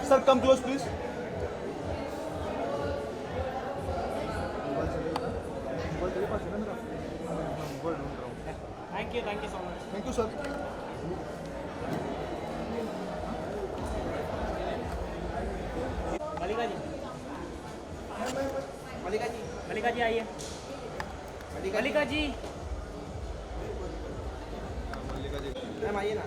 Sir, come close, please. Thank you so much. Thank you, sir. मलिका जी, मलिका जी आइए। मलिका जी, ma'am आइए ना।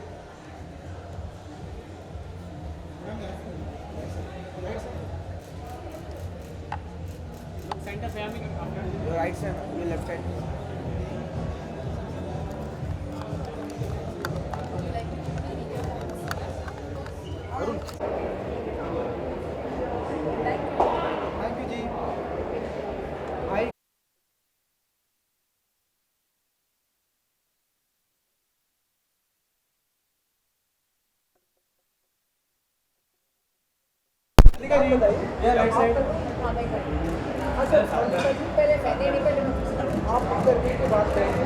Centre से हमें राइट साइड, ये लेफ्ट साइड। थैंक यू जी। हाय। ये राइट साइड। पहले मैं देने पहले आप करने की बात करेंगे।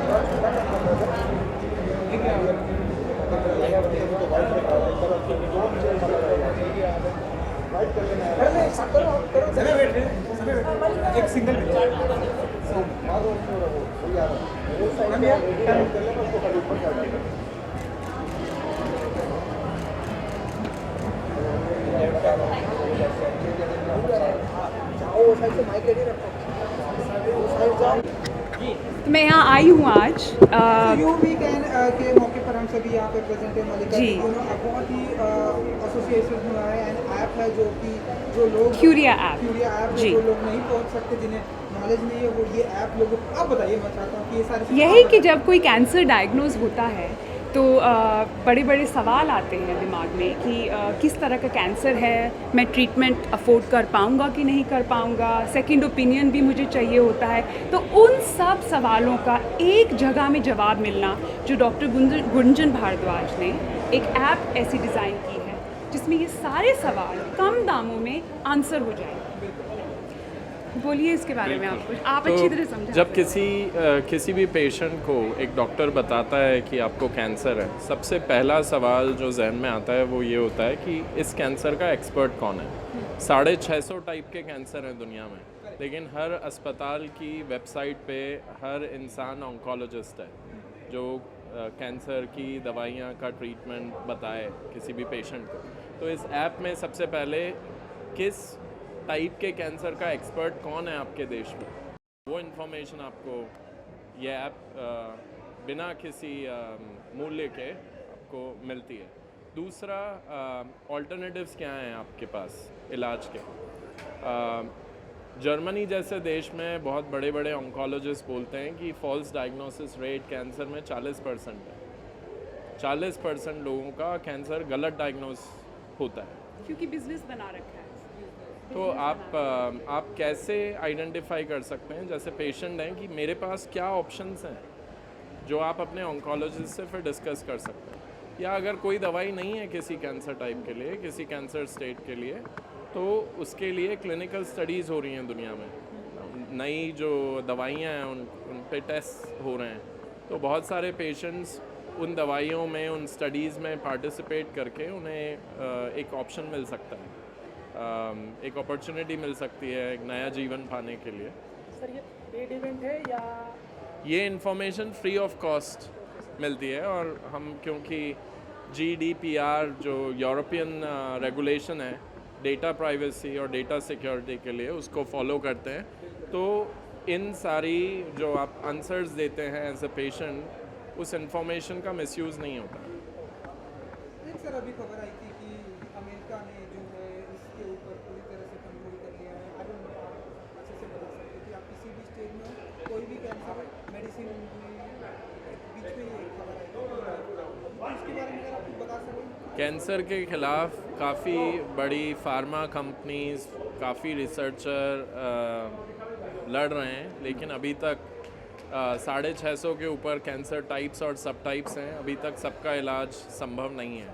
एक सिंगल जाओ साइड से माइक रेडी रखो। साइड जाओ। तो मैं यहाँ आई हूँ आज यू वीकेंड के मौके पर हम सभी यहाँ पे प्रेजेंट है। मलिका जी। बहुत ही एसोसिएशन हुआ है एंड ऐप है जो कि जो लोग क्यूरिया ऐप ऐप जी। जो लोग नहीं पहुँच सकते, जिन्हें नॉलेज नहीं है, वो ये ऐप लोगों को आप बताइए। मैं चाहता हूँ कि ये सारे यही कि जब कोई कैंसर डायग्नोज होता है तो बड़े बड़े सवाल आते हैं दिमाग में कि किस तरह का कैंसर है, मैं ट्रीटमेंट अफोर्ड कर पाऊँगा कि नहीं कर पाऊँगा, सेकंड ओपिनियन भी मुझे चाहिए होता है। तो उन सब सवालों का एक जगह में जवाब मिलना, जो डॉक्टर गुंजन भारद्वाज ने एक ऐप ऐसी डिज़ाइन की है जिसमें ये सारे सवाल कम दामों में आंसर हो जाए। बोलिए इसके बारे में आप अच्छी तरह समझा। जब किसी भी पेशेंट को एक डॉक्टर बताता है कि आपको कैंसर है, सबसे पहला सवाल जो जहन में आता है वो ये होता है कि इस कैंसर का एक्सपर्ट कौन है। 650 टाइप के कैंसर हैं दुनिया में, लेकिन हर अस्पताल की वेबसाइट पे हर इंसान ऑन्कोलॉजिस्ट है जो कैंसर की दवाइयाँ का ट्रीटमेंट बताए किसी भी पेशेंट को। तो इस ऐप में सबसे पहले किस टाइप के कैंसर का एक्सपर्ट कौन है आपके देश में, वो इन्फॉर्मेशन आपको ये ऐप बिना किसी मूल्य के आपको मिलती है। दूसरा, ऑल्टरनेटिव्स क्या हैं आपके पास इलाज के। जर्मनी जैसे देश में बहुत बड़े बड़े ऑन्कोलॉजिस्ट बोलते हैं कि फॉल्स डायग्नोसिस रेट कैंसर में 40% है। 40% लोगों का कैंसर गलत डायग्नोस होता है, क्योंकि बिजनेस बना रखा है। तो आप कैसे आइडेंटिफाई कर सकते हैं, जैसे पेशेंट हैं, कि मेरे पास क्या ऑप्शंस हैं, जो आप अपने ऑन्कोलॉजिस्ट से फिर डिस्कस कर सकते हैं। या अगर कोई दवाई नहीं है किसी कैंसर टाइप के लिए, किसी कैंसर स्टेट के लिए, तो उसके लिए क्लिनिकल स्टडीज़ हो रही हैं दुनिया में। नई जो दवाइयाँ हैं उन पे टेस्ट हो रहे हैं, तो बहुत सारे पेशेंट्स उन दवाइयों में, उन स्टडीज़ में पार्टिसिपेट करके उन्हें एक ऑप्शन मिल सकता है, एक अपॉर्चुनिटी मिल सकती है एक नया जीवन पाने के लिए। सर ये पेड इवेंट है या ये इन्फॉर्मेशन फ्री ऑफ कॉस्ट मिलती है, और हम क्योंकि GDPR जो यूरोपियन रेगुलेशन है डेटा प्राइवेसी और डेटा सिक्योरिटी के लिए, उसको फॉलो करते हैं, तो इन सारी जो आप आंसर्स देते हैं एज अ पेशेंट, उस इंफॉर्मेशन का मिसयूज़ नहीं होता। एक सर अभी खबर आई थी कि मेडिसिन बीच में ये खबर है तो इसके बारे में अगर आप कुछ बता सकें। कैंसर के खिलाफ काफ़ी बड़ी फार्मा कंपनीज, काफ़ी रिसर्चर लड़ रहे हैं, लेकिन अभी तक 650 के ऊपर कैंसर टाइप्स और सब टाइप्स हैं। अभी तक सबका इलाज संभव नहीं है।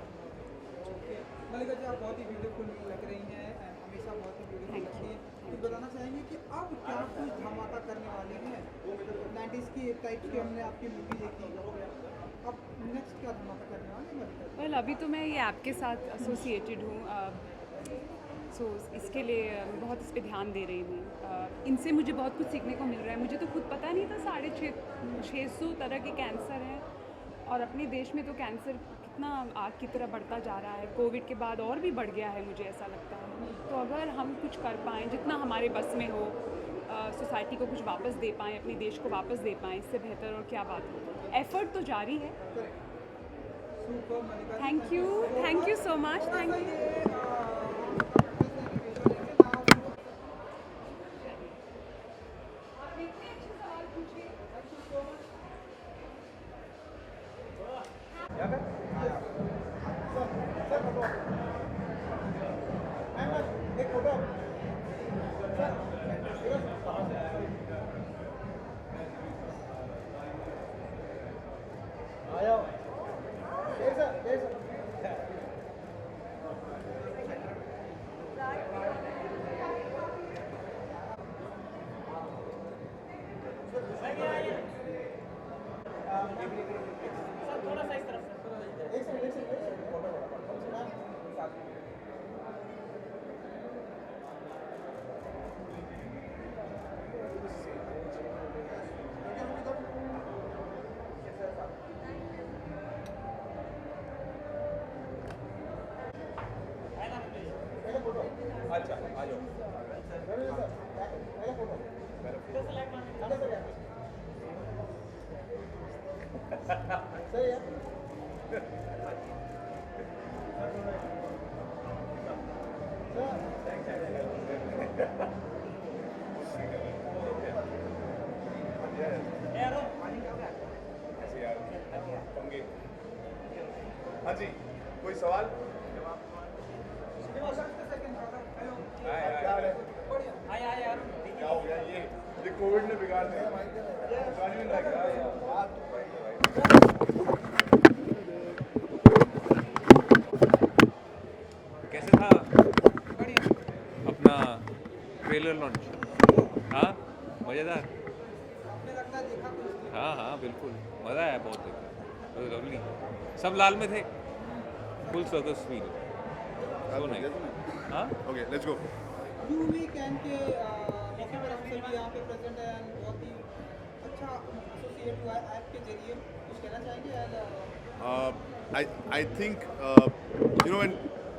मलिका जी, आप बहुत ही ब्यूटीफुल लग रही हैं, हमेशा बहुत ही ब्यूटीफुल लगती हैं। तो बताना चाहेंगे कि अब क्या कुछ धमाका करने वाली हैं? 90s की टाइप की हमने आपकी मूवी देखी, अब नेक्स्ट क्या धमाका करने वाली हैं मलिका जी? वेल अभी तो मैं ये ऐप के साथ एसोसिएटेड हूँ, सो इसके लिए मैं बहुत इस पे ध्यान दे रही हूँ। इनसे मुझे बहुत कुछ सीखने को मिल रहा है। मुझे तो खुद पता नहीं था 650 तरह के कैंसर हैं, और अपने देश में तो कैंसर कितना आग की तरह बढ़ता जा रहा है। कोविड के बाद और भी बढ़ गया है, मुझे ऐसा लगता है। तो अगर हम कुछ कर पाएँ, जितना हमारे बस में हो, सोसाइटी को कुछ वापस दे पाएँ, अपने देश को वापस दे पाएँ, इससे बेहतर और क्या बात हो। एफर्ट तो जारी है। सुपर Mallika ji, thank you so much, thank you. Sir थोड़ा सा इस तरफ सर। अच्छा आ जाओ। हाँ जी, कोई सवाल? क्या है? क्या हो गया ये कोविड ने बिगाड़ कैसे था अपना ट्रेलर लॉन्च? हाँ, मज़ेदार। हाँ हाँ बिल्कुल, मज़ा आया बहुत देखा, लवली। सब लाल में थे, फुल सर्कस फील। सो नहीं। हाँ okay, let's go. UV can के ऑफिसर भी यहाँ पे प्रेजेंट है एंड बहुत ही अच्छा एसोसिएट हुआ है ऐप के जरिए। कुछ कहना चाहेंगे? I think you know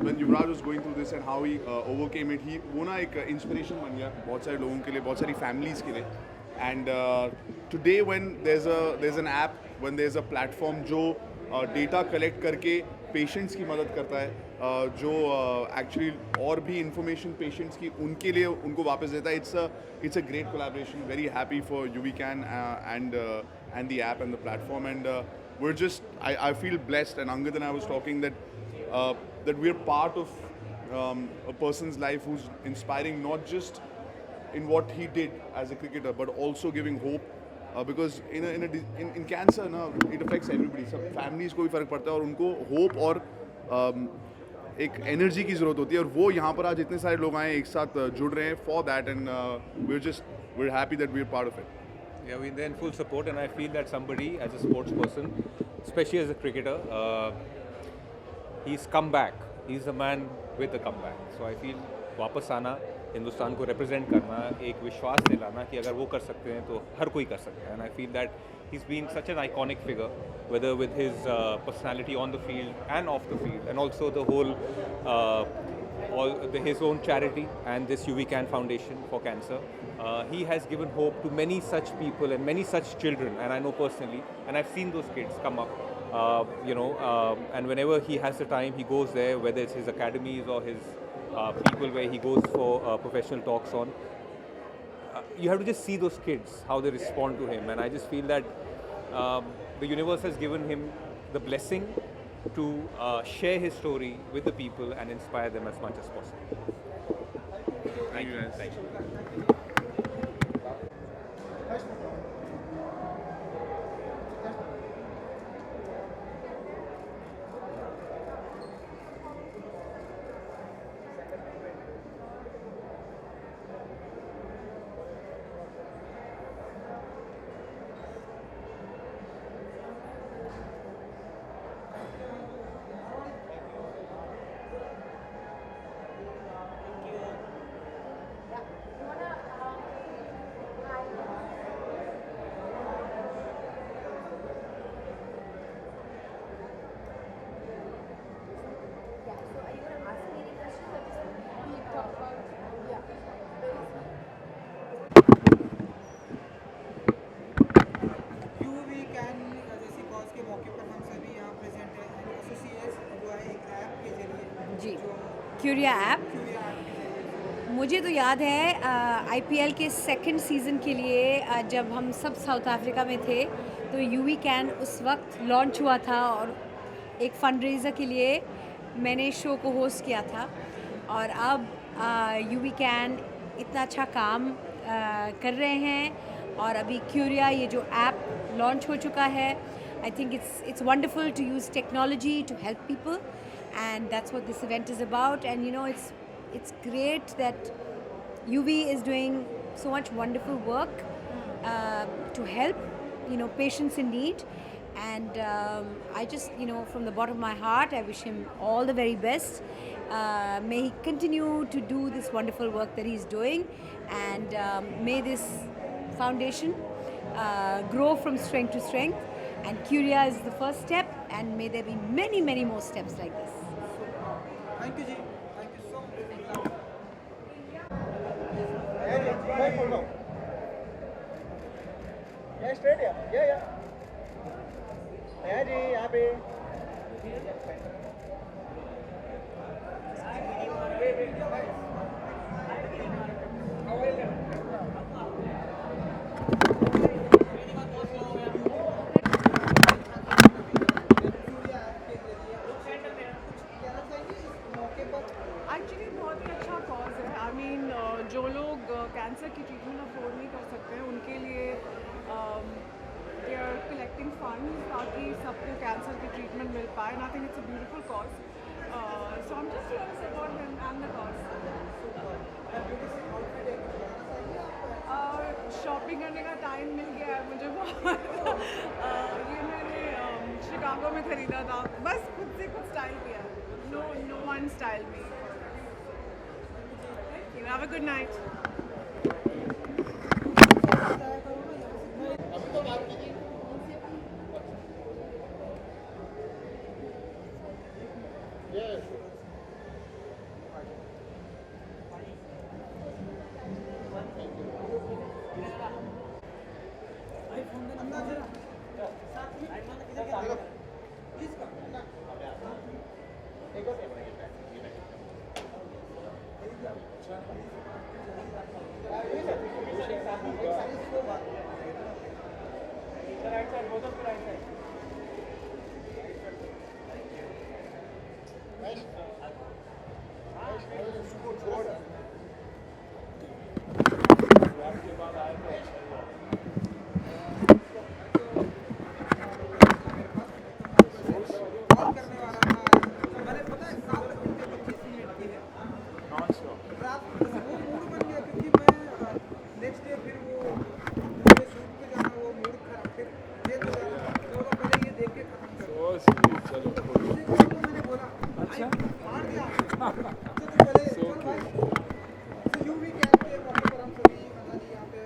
when Yuvraj was going through this and how he overcame it, वो ना एक inspiration बन गया बहुत सारे लोगों के लिए, बहुत सारी families के लिए. And today when there's an app, when there's a platform जो data collect करके patients की मदद करता है, जो actually और भी information patients की उनके लिए उनको वापस देता है, it's a great collaboration. Very happy for UVCAN and the app and the platform, and we're just I feel blessed, and Angad and I was talking that we're part of a person's life who's inspiring, not just in what he did as a cricketer, but also giving hope, because in cancer na, it affects everybody. सब families को भी फर्क पड़ता है और उनको hope और एक energy की ज़रूरत होती है, और वो यहाँ पर आज इतने सारे लोग आए एक साथ जुड़ रहे हैं for that, and we're happy that we're part of it. Yeah, we're there in full support, and I feel that somebody, as a sports person, especially as a cricketer, he's come back. He's a man with a comeback. So I feel वापस आना, हिंदुस्तान को represent करना, एक विश्वास दिलाना कि अगर वो कर सकते हैं तो हर कोई कर सकता है. And I feel that he's been such an iconic figure, whether with his personality on the field and off the field, and also the whole his own charity and this UVCAN Foundation for Cancer. He has given hope to many such people and many such children, and I know personally, and I've seen those kids come up, and whenever he has the time, he goes there, whether it's his academies or his people where he goes for professional talks on. you have to just see those kids, how they respond to him. And I just feel that the universe has given him the blessing to share his story with the people and inspire them as much as possible. Thank you guys. Thank you. UV can जैसी cause के मौके पर हम सभी यहाँ present हैं and associates जो है एक ऐप के जरिए जी जो क्यूरिया ऐप क्यूरिया ऐप के जरिए मुझे तो याद है आईपीएल के सेकंड सीज़न के लिए जब हम सब साउथ अफ्रीका में थे तो यूवी कैन उस वक्त लॉन्च हुआ था और एक फंडरेज़र के लिए मैंने शो को होस्ट किया था और अब यूवी कैन इतना अच्छा काम कर रहे हैं और अभी क्यूरिया ये जो ऐप लॉन्च हो चुका है I think it's wonderful to use technology to help people and that's what this event is about. And you know, it's great that UV is doing so much wonderful work to help patients in need. And I just from the bottom of my heart I wish him all the very best. May he continue to do this wonderful work that he's doing, and may this foundation grow from strength to strength. And Curia is the first step, and may there be many, many more steps like this. Thank you ji, thank you so much. Actually बहुत ही अच्छा cause है। I mean जो लोग cancer की treatment afford नहीं कर सकते हैं उनके लिए दे आर कलेक्टिंग फंड ताकि सबको कैंसर की ट्रीटमेंट मिल पाए। And I think it's a beautiful cause, so I am just here to support him and the cause. Shopping करने का टाइम मिल गया है मुझे बहुत ये मैंने शिकागो में ख़रीदा था, बस खुद से कुछ स्टाइल किया। No one style me. You have a good night. Call करने वाला था, मैंने पता है 7 घंटे 25 मिनट की है रात वो मूड बन गया क्योंकि मैं नेक्स्ट डे फिर वो मुझे शूट पे जाना, वो मूड खराब, फिर ये तो पहले ये देख के खत्म कर तो मैंने बोला अच्छा मार दिया तो पहले चल भाई। तो यूवी कैंप के मौके पर हम सभी जी यहाँ पे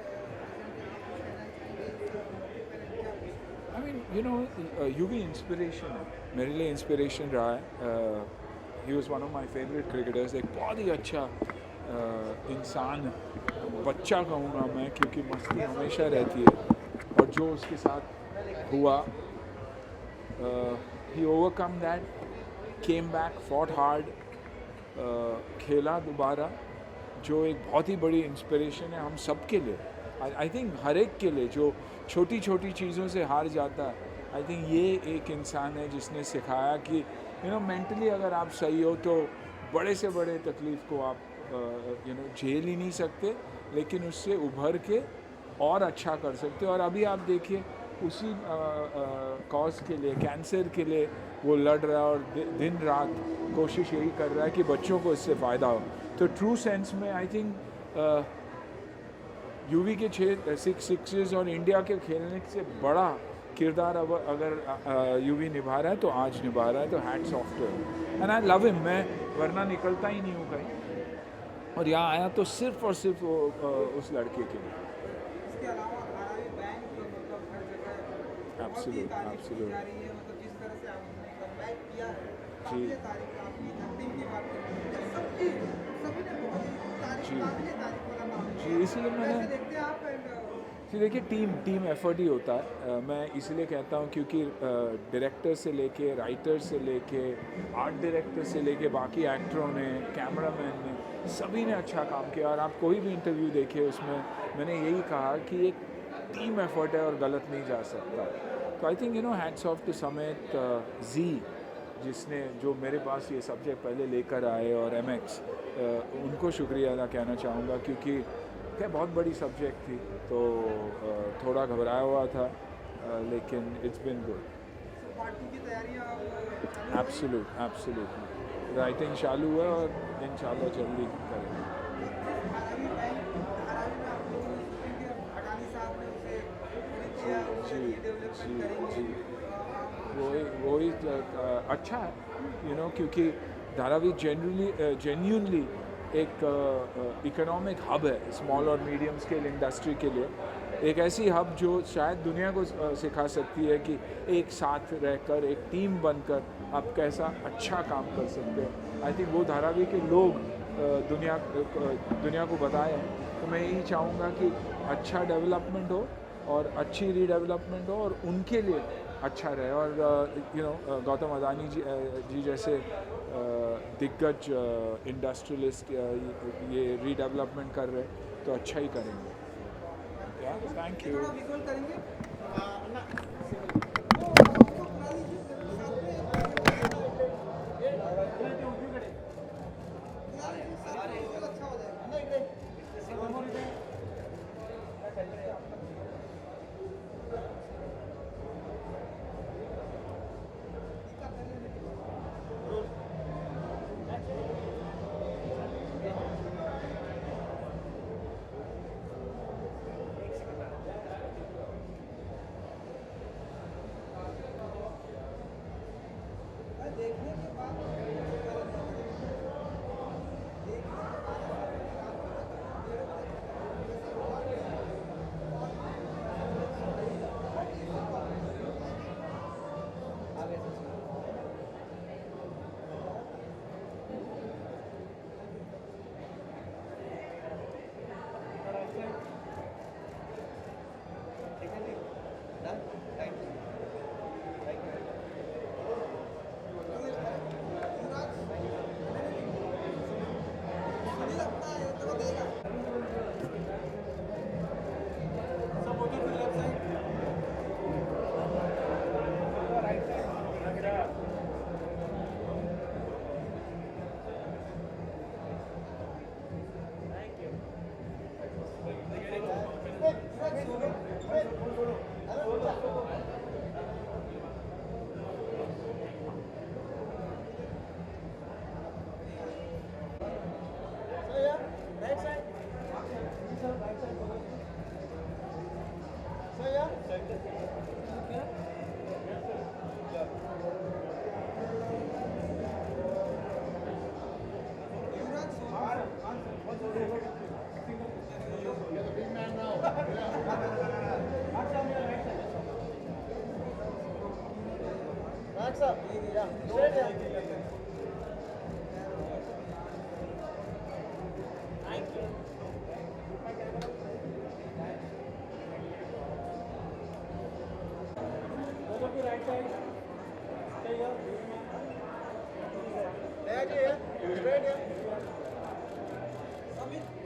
I mean, you know, UV inspiration है, मेरे लिए inspiration रहा है। He was one of my favorite cricketers. एक बहुत ही अच्छा इंसान, बच्चा कहूँगा मैं, क्योंकि मस्ती हमेशा रहती है। और जो उसके साथ हुआ, he overcome that, came back, fought hard, खेला दोबारा, जो एक बहुत ही बड़ी इंस्पिरेशन है हम सब के लिए। आई थिंक हर एक के लिए जो छोटी छोटी चीज़ों से हार जाता है, आई थिंक ये एक इंसान है जिसने सिखाया कि मेंटली अगर आप सही हो तो बड़े से बड़े तकलीफ़ को आप झेल ही नहीं सकते, लेकिन उससे उभर के और अच्छा कर सकते हो। और अभी आप देखिए उसी कॉज के लिए, कैंसर के लिए वो लड़ रहा है और दिन रात कोशिश यही कर रहा है कि बच्चों को इससे फ़ायदा हो। तो ट्रू सेंस में आई थिंक यूवी के 6 सिक्सेस और इंडिया के खेलने से बड़ा किरदार अब अगर यूवी निभा रहा है तो आज निभा रहा है, तो hats off to him and I love him. मैं वरना निकलता ही नहीं हूँ कहीं, और यहाँ आया तो सिर्फ और सिर्फ उस लड़के के लिए। इसके अलावा आरआई बैंक मतलब हर जगह Absolute, तारीफ की absolute. जा रही है, मतलब जिस तरह से आपने कमबैक किया है, जी। काबिले तारीफ। आपकी टीम की बात करें सबकी सभी ने बहुत तारीफ, जी। काबिले तारीफ वाला काम जी, किया। इसलिए कैसे मैंने देखते हैं आप जी देखिए टीम एफर्ट ही होता है। मैं इसलिए कहता हूँ क्योंकि डायरेक्टर से लेके राइटर से लेके आर्ट डायरेक्टर से लेके बाकी एक्टरों ने, कैमरामैन ने, सभी ने अच्छा काम किया। और आप कोई भी इंटरव्यू देखिए उसमें मैंने यही कहा कि एक टीम एफर्ट है और गलत नहीं जा सकता। तो I think hats off to Samet ji, जिसने जो मेरे पास ये सब्जेक्ट पहले लेकर आए, और MX उनको शुक्रिया अदा कहना चाहूँगा, क्योंकि क्या बहुत बड़ी सब्जेक्ट थी तो थोड़ा घबराया हुआ था, लेकिन इट्स बिन गुड। पार्ट 2 की तैयारियां अब चालू हो गई? एब्सोल्युटली राइटिंग चालू है और इंशाल्लाह जल्दी करेंगे। धारावी बैंक, धारावी में आप लोगों ने शूटिंग किया, अडानी साहब ने उसे पूरी किया, उसे जी, डेवलपमेंट जी, करेंगे। वही अच्छा है क्योंकि धारावी जेन्यूनली एक इकोनॉमिक हब है स्मॉल और मीडियम स्केल इंडस्ट्री के लिए। एक ऐसी हब जो शायद दुनिया को सिखा सकती है कि एक साथ रहकर, एक टीम बनकर आप कैसा अच्छा काम कर सकते हो। आई थिंक वो धारावी के लोग दुनिया को बताएं। तो मैं यही चाहूँगा कि अच्छा डेवलपमेंट हो और अच्छी रीडेवलपमेंट हो और उनके लिए अच्छा रहे। और गौतम अदानी जी जैसे दिग्गज इंडस्ट्रियलिस्ट ये रीडेवलपमेंट कर रहे तो अच्छा ही करेंगे। Thank you. थोड़ा विजुअल करेंगे। अच्छा हो जाएगा। देखने के बाद Amit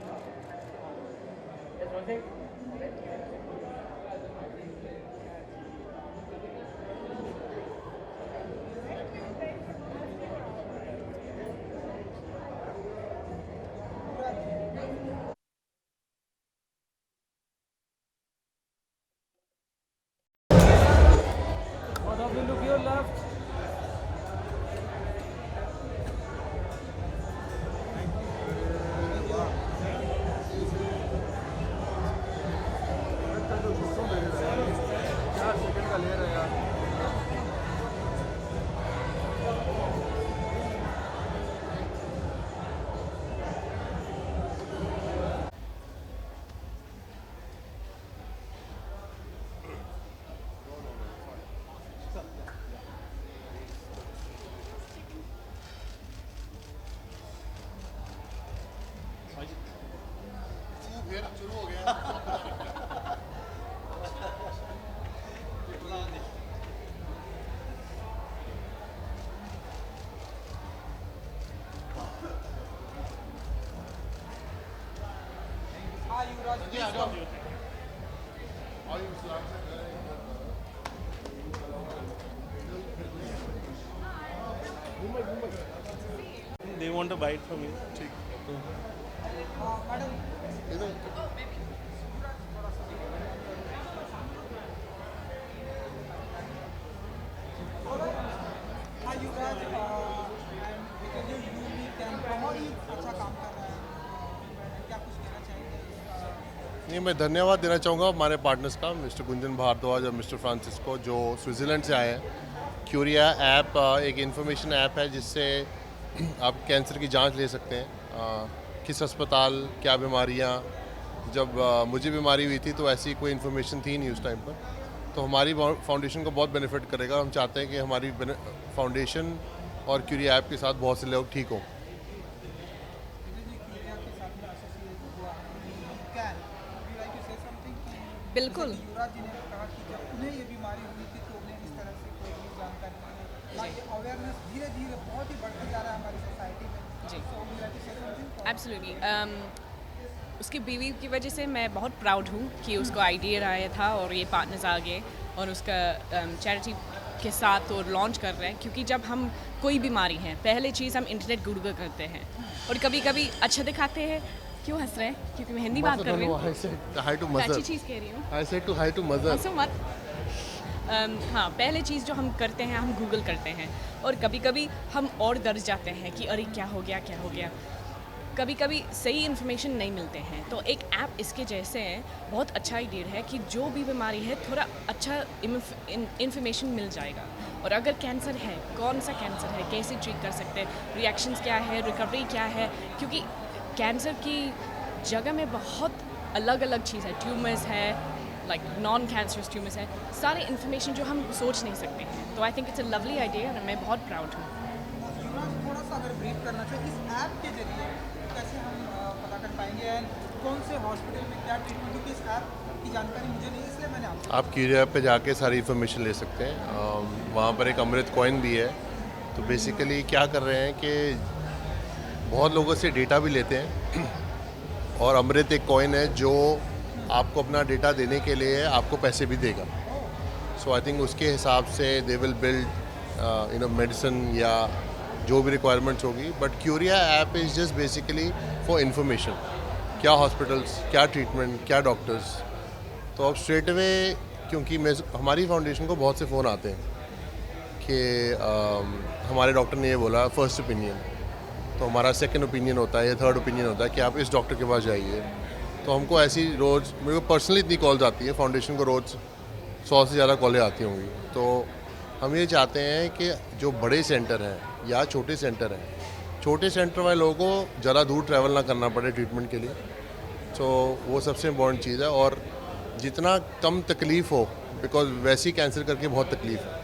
They want a bite from you. हाँ Yuvraj and because you we can बहुत ही अच्छा काम कर रहा है, क्या कुछ कहना चाहेंगे? नहीं, मैं धन्यवाद देना चाहूँगा हमारे पार्टनर्स का, मिस्टर गुंजन भारद्वाज और मिस्टर फ्रांसिस्को, जो स्विट्ज़रलैंड से आए हैं। क्यूरिया ऐप एक इन्फॉर्मेशन ऐप है जिससे आप कैंसर की जांच ले सकते हैं, किस अस्पताल क्या बीमारियां। जब मुझे बीमारी हुई थी तो ऐसी कोई इन्फॉर्मेशन थी नहीं उस टाइम पर, तो हमारी फाउंडेशन को बहुत बेनिफिट करेगा। हम चाहते हैं कि हमारी फाउंडेशन और क्यूरिया ऐप के साथ बहुत से लोग ठीक हों। बिल्कुल। युवराज जी ने कहा कि जब उन्हें ये बीमारी हुई थी तो उन्हें इस तरह से कोई भी जानकारी नहीं है। अवेयरनेस धीरे धीरे बहुत ही बढ़ते जा रहा है हमारी सोसाइटी में। जी। So would you like to say something? Absolutely. उसकी बीवी की वजह से मैं बहुत प्राउड हूँ कि उसको आइडिया आया था और ये पार्टनर्स आ गए और उसका चैरिटी के साथ और लॉन्च कर रहे हैं। क्योंकि जब हम कोई बीमारी है, पहले चीज़ हम इंटरनेट गूगल करते हैं और कभी कभी अच्छा दिखाते हैं। क्यों हंस रहे हैं? क्योंकि मैं हिंदी बात कर रही हूँ। अच्छी चीज़ कह रही हूँ। हंसो मत। हाँ, पहले चीज़ जो हम करते हैं हम गूगल करते हैं और कभी कभी हम और डर जाते हैं कि अरे क्या हो गया। कभी कभी सही इन्फॉर्मेशन नहीं मिलते हैं, तो एक ऐप इसके जैसे है, बहुत अच्छा आइडिया है कि जो भी बीमारी है थोड़ा अच्छा इन्फॉर्मेशन मिल जाएगा। और अगर कैंसर है, कौन सा कैंसर है, कैसे ट्रीट कर सकते हैं, रिएक्शंस क्या है, रिकवरी क्या है। क्योंकि कैंसर की जगह में बहुत अलग अलग चीज़ है, ट्यूमर्स है, लाइक नॉन कैंसरस ट्यूमर्स है, सारे इन्फॉर्मेशन जो हम सोच नहीं सकते हैं। तो I think it's a lovely idea और मैं बहुत प्राउड हूँ। युवराज थोड़ा सा अगर ब्रीफ करना चाहिए इस ऐप के जरिए कैसे हम पता कर पाएंगे एंड कौन से हॉस्पिटल में क्या ट्रीटमेंट, क्योंकि इस ऐप की जानकारी मुझे नहीं, इसलिए मैंने आपसे। आप क्यूरिया पे जाके सारी इन्फॉर्मेशन ले सकते हैं। वहाँ पर एक अमृत कॉइन भी है। तो बेसिकली क्या कर रहे हैं कि बहुत लोगों से डेटा भी लेते हैं और अमृत एक कॉइन है जो आपको अपना डेटा देने के लिए आपको पैसे भी देगा। सो आई थिंक उसके हिसाब से दे विल बिल्ड मेडिसिन या जो भी रिक्वायरमेंट्स होगी। But Curia app is just basically for information, क्या हॉस्पिटल्स, क्या ट्रीटमेंट, क्या डॉक्टर्स। तो अब स्ट्रेट अवे, क्योंकि हमारी फाउंडेशन को बहुत से फ़ोन आते हैं कि हमारे डॉक्टर ने ये बोला फर्स्ट ओपिनियन, तो हमारा सेकंड ओपिनियन होता है या थर्ड ओपिनियन होता है कि आप इस डॉक्टर के पास जाइए। तो हमको ऐसी रोज़, मेरे को पर्सनली इतनी कॉल्स आती है, फाउंडेशन को रोज़ 100 से ज़्यादा कॉलें आती होंगी। तो हम ये चाहते हैं कि जो बड़े सेंटर हैं या छोटे सेंटर हैं, छोटे सेंटर वाले लोगों को ज़्यादा दूर ट्रैवल ना करना पड़े ट्रीटमेंट के लिए। तो वो सबसे इम्पॉर्टेंट चीज़ है। और जितना कम तकलीफ़ हो, बिकॉज वैसे ही कैंसर करके बहुत तकलीफ़ है,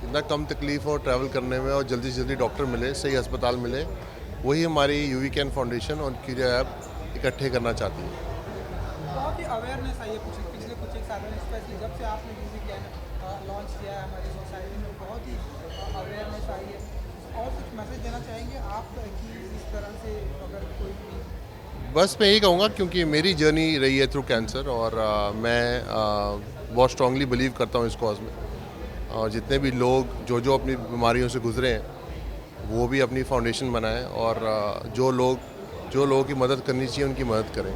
जितना कम तकलीफ़ हो ट्रैवल करने में और जल्दी से जल्दी डॉक्टर मिले, सही अस्पताल मिले, वही हमारी यूवी कैन फाउंडेशन और क्यूरिया ऐप इकट्ठे करना चाहती है। बहुत ही अवेयरनेस आई है पिछले कुछ एक सालों में, स्पेशली जब से आपने यूवी कैन लॉन्च किया है हमारी सोसाइटी में, बहुत ही अवेयरनेस आई है। और कुछ मैसेज देना चाहेंगे आप कि इस तरह से अगर कोई भी बस मैं यही कहूँगा क्योंकि मेरी जर्नी रही है थ्रू कैंसर और मैं बहुत स्ट्रांगली बिलीव करता हूँ इस कॉज में। और जितने भी लोग जो अपनी बीमारियों से गुजरे हैं वो भी अपनी फाउंडेशन बनाएं और जो लोगों की मदद करनी चाहिए उनकी मदद करें।